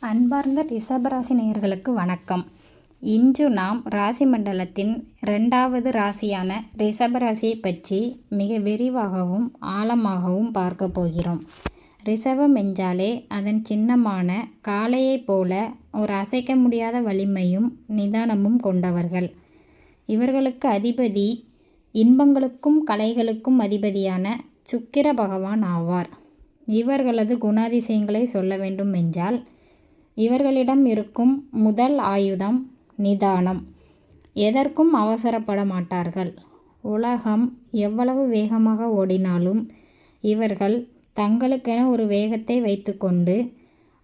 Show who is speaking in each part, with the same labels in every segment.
Speaker 1: அன்பார்ந்த ரிஷபராசி நேயர்களுக்கு வணக்கம். இன்று நாம் ராசி மண்டலத்தின் 2வது ராசியான ரிஷபராசியை பற்றி மிக விரிவாகவும் ஆழமாகவும் பார்க்க போகிறோம். ரிஷபம் என்றாலே அதன் சின்னமான காளையைப் போல ஒரு அசைக்க முடியாத வலிமையும் நிதானமும் கொண்டவர்கள். இவர்களுக்கு அதிபதி இன்பங்களுக்கும் கலைகளுக்கும் அதிபதியான சுக்கிர பகவான் ஆவார். இவர்களது குணாதிசயங்களை சொல்ல வேண்டும் என்றால், இவர்களிடம் இருக்கும் முதல் ஆயுதம் நிதானம். எதற்கும் அவசரப்பட மாட்டார்கள். உலகம் எவ்வளவு வேகமாக ஓடினாலும் இவர்கள் தங்களுக்கென ஒரு வேகத்தை வைத்துக்கொண்டு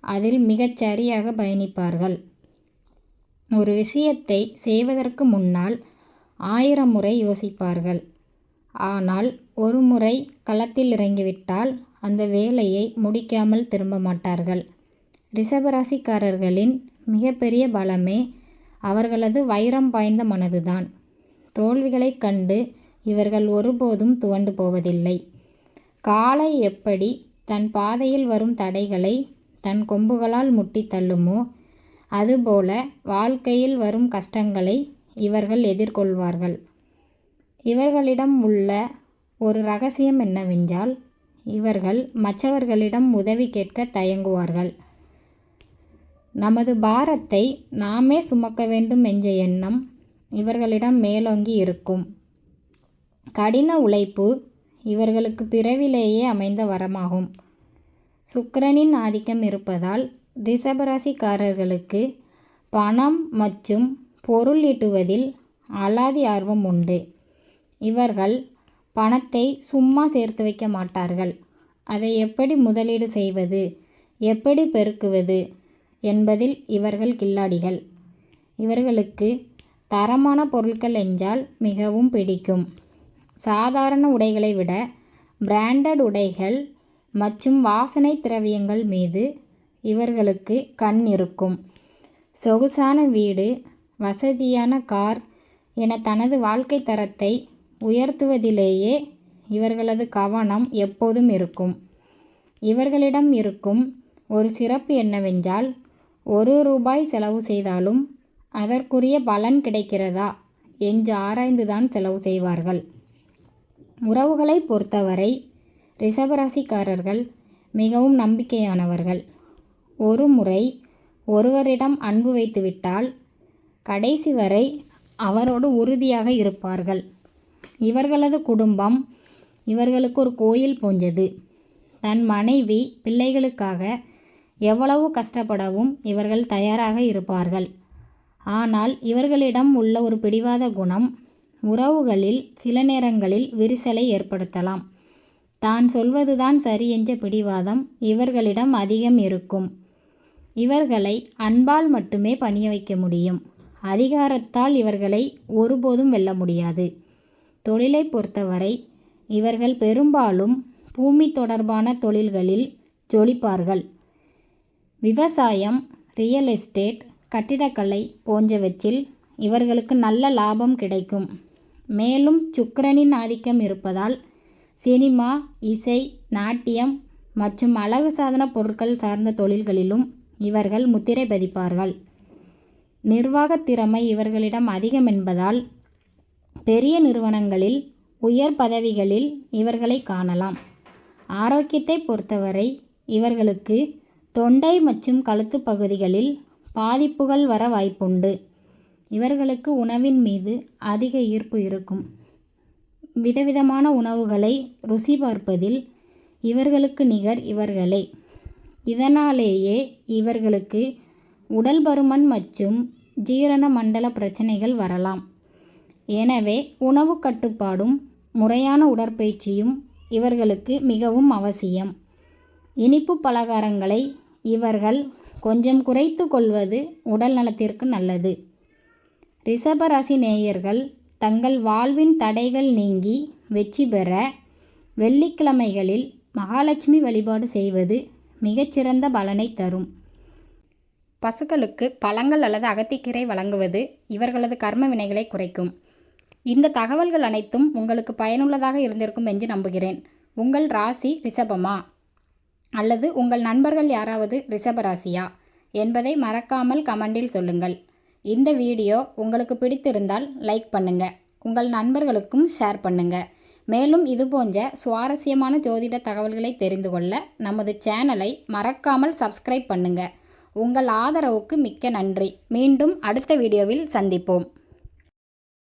Speaker 1: அதில் மிகச் சரியாக பயணிப்பார்கள். ஒரு விஷயத்தை செய்வதற்கு முன்னால் 1000 முறை யோசிப்பார்கள். ஆனால் ஒரு முறை களத்தில் இறங்கிவிட்டால் அந்த வேலையை முடிக்காமல் திரும்ப மாட்டார்கள். ரிஷபராசிக்காரர்களின் மிகப்பெரிய பலமே அவர்களது வைரம் பாய்ந்த மனதுதான். தோல்விகளைக் கண்டு இவர்கள் ஒருபோதும் துவண்டு போவதில்லை. காளை எப்படி தன் பாதையில் வரும் தடைகளை தன் கொம்புகளால் முட்டி தள்ளுமோ, அதுபோல வாழ்க்கையில் வரும் கஷ்டங்களை இவர்கள் எதிர்கொள்வார்கள். இவர்களிடம் உள்ள ஒரு ரகசியம் என்னவென்றால், இவர்கள் மற்றவர்களிடம் உதவி கேட்க தயங்குவார்கள். நமது பாரத்தை நாமே சுமக்க வேண்டும் என்ற எண்ணம் இவர்களிடம் மேலோங்கி இருக்கும். கடின உழைப்பு இவர்களுக்கு பிறவிலேயே அமைந்த வரமாகும். சுக்கிரனின் ஆதிக்கம் இருப்பதால் ரிஷபராசிக்காரர்களுக்கு பணம் மற்றும் பொருள் ஈட்டுவதில் அலாதி ஆர்வம் உண்டு. இவர்கள் பணத்தை சும்மா சேர்த்து வைக்க மாட்டார்கள். அதை எப்படி முதலீடு செய்வது, எப்படி பெருக்குவது என்பதில் இவர்கள் கில்லாடிகள். இவர்களுக்கு தரமான பொருட்கள் என்றால் மிகவும் பிடிக்கும். சாதாரண உடைகளை விட பிராண்டட் உடைகள் மற்றும் வாசனை திரவியங்கள் மீது இவர்களுக்கு கண் இருக்கும். சொகுசான வீடு, வசதியான கார் என தனது வாழ்க்கை தரத்தை உயர்த்துவதிலேயே இவர்களது கவனம் எப்போதும் இருக்கும். இவர்களிடம் இருக்கும் ஒரு சிறப்பு என்னவென்றால், ₹1 செலவு செய்தாலும் அதற்குரிய பலன் கிடைக்கிறதா என்று ஆராய்ந்துதான் செலவு செய்வார்கள். உறவுகளை பொறுத்தவரை ரிஷபராசிக்காரர்கள் மிகவும் நம்பிக்கையானவர்கள். ஒரு முறை ஒருவரிடம் அன்பு வைத்துவிட்டால் கடைசி வரை அவரோடு உறுதியாக இருப்பார்கள். இவர்களது குடும்பம் இவர்களுக்கு ஒரு கோயில் போன்றது. தன் மனைவி பிள்ளைகளுக்காக எவ்வளவு கஷ்டப்படவும் இவர்கள் தயாராக இருப்பார்கள். ஆனால் இவர்களிடம் உள்ள ஒரு பிடிவாத குணம் உறவுகளில் சில நேரங்களில் விரிசலை ஏற்படுத்தலாம். தான் சொல்வதுதான் சரி என்ற பிடிவாதம் இவர்களிடம் அதிகம் இருக்கும். இவர்களை அன்பால் மட்டுமே பணிய வைக்க முடியும். அதிகாரத்தால் இவர்களை ஒருபோதும் வெல்ல முடியாது. தொழிலை பொறுத்தவரை இவர்கள் பெரும்பாலும் பூமி தொடர்பான தொழில்களில் ஜொலிப்பார்கள். விவசாயம், ரியல் எஸ்டேட், கட்டிடக்கலை போன்றவற்றில் இவர்களுக்கு நல்ல லாபம் கிடைக்கும். மேலும் சுக்கிரனின் ஆதிக்கம் இருப்பதால் சினிமா, இசை, நாட்டியம் மற்றும் அழகு சாதன பொருட்கள் சார்ந்த தொழில்களிலும் இவர்கள் முத்திரை பதிப்பார்கள். நிர்வாகத் திறமை இவர்களிடம் அதிகம் என்பதால் பெரிய நிறுவனங்களில் உயர் பதவிகளில் இவர்களை காணலாம். ஆரோக்கியத்தை பொறுத்தவரை இவர்களுக்கு தொண்டை மற்றும் கழுத்து பகுதிகளில் பாதிப்புகள் வர வாய்ப்புண்டு. இவர்களுக்கு உணவின் மீது அதிக ஈர்ப்பு இருக்கும். விதவிதமான உணவுகளை ருசி பார்ப்பதில் இவர்களுக்கு நிகர் இவர்களே. இதனாலேயே இவர்களுக்கு உடல் பருமன் மற்றும் ஜீரண மண்டல பிரச்சனைகள் வரலாம். எனவே உணவு கட்டுப்பாடும் முறையான உடற்பயிற்சியும் இவர்களுக்கு மிகவும் அவசியம். இனிப்பு பலகாரங்களை இவர்கள் கொஞ்சம் குறைத்து கொள்வது உடல் நலத்திற்கு நல்லது. ரிஷபராசி நேயர்கள் தங்கள் வாழ்வின் தடைகள் நீங்கி வெற்றி பெற வெள்ளிக்கிழமைகளில் மகாலட்சுமி வழிபாடு செய்வது மிகச்சிறந்த பலனை தரும். பசுக்களுக்கு பழங்கள் அல்லது அகத்திக்கீரை வழங்குவது இவர்களது கர்ம வினைகளை குறைக்கும். இந்த தகவல்கள் அனைத்தும் உங்களுக்கு பயனுள்ளதாக இருந்திருக்கும் என்று நம்புகிறேன். உங்கள் ராசி ரிஷபமா? அல்லது உங்கள் நண்பர்கள் யாராவது ரிஷபராசியா? என்பதை மறக்காமல் கமெண்டில் சொல்லுங்கள். இந்த வீடியோ உங்களுக்கு பிடித்திருந்தால் லைக் பண்ணுங்கள். உங்கள் நண்பர்களுக்கும் ஷேர் பண்ணுங்கள். மேலும் இதுபோன்ற சுவாரஸ்யமான ஜோதிட தகவல்களை தெரிந்து கொள்ள நமது சேனலை மறக்காமல் சப்ஸ்கிரைப் பண்ணுங்கள். உங்கள் ஆதரவுக்கு மிக்க நன்றி. மீண்டும் அடுத்த வீடியோவில் சந்திப்போம்.